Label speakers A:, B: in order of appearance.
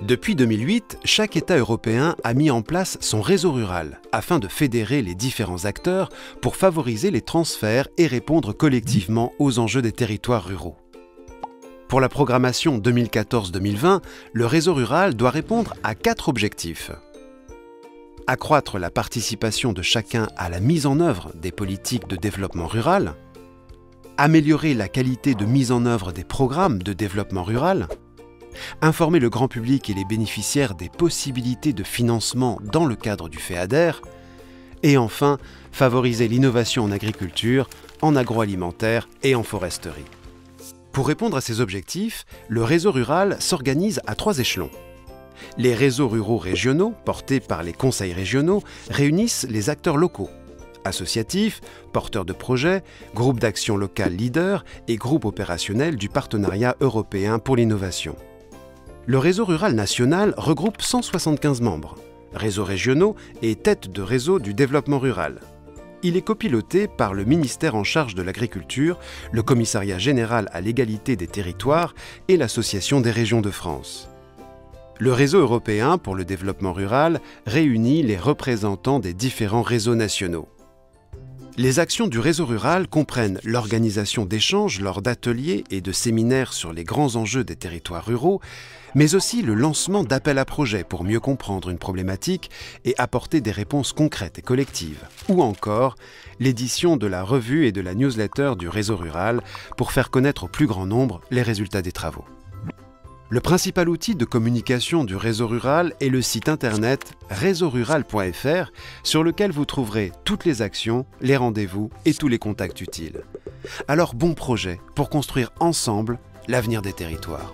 A: Depuis 2008, chaque État européen a mis en place son réseau rural afin de fédérer les différents acteurs pour favoriser les transferts et répondre collectivement aux enjeux des territoires ruraux. Pour la programmation 2014-2020, le réseau rural doit répondre à 4 objectifs. Accroître la participation de chacun à la mise en œuvre des politiques de développement rural, améliorer la qualité de mise en œuvre des programmes de développement rural, informer le grand public et les bénéficiaires des possibilités de financement dans le cadre du FEADER, et enfin, favoriser l'innovation en agriculture, en agroalimentaire et en foresterie. Pour répondre à ces objectifs, le réseau rural s'organise à 3 échelons. Les réseaux ruraux régionaux, portés par les conseils régionaux, réunissent les acteurs locaux, associatifs, porteurs de projets, groupes d'action locale leaders et groupes opérationnels du Partenariat européen pour l'innovation. Le réseau rural national regroupe 175 membres, réseaux régionaux et têtes de réseau du développement rural. Il est copiloté par le ministère en charge de l'agriculture, le Commissariat général à l'égalité des territoires et l'Association des régions de France. Le réseau européen pour le développement rural réunit les représentants des différents réseaux nationaux. Les actions du réseau rural comprennent l'organisation d'échanges lors d'ateliers et de séminaires sur les grands enjeux des territoires ruraux, mais aussi le lancement d'appels à projets pour mieux comprendre une problématique et apporter des réponses concrètes et collectives, ou encore l'édition de la revue et de la newsletter du réseau rural pour faire connaître au plus grand nombre les résultats des travaux. Le principal outil de communication du réseau rural est le site internet réseaurural.fr sur lequel vous trouverez toutes les actions, les rendez-vous et tous les contacts utiles. Alors bon projet pour construire ensemble l'avenir des territoires.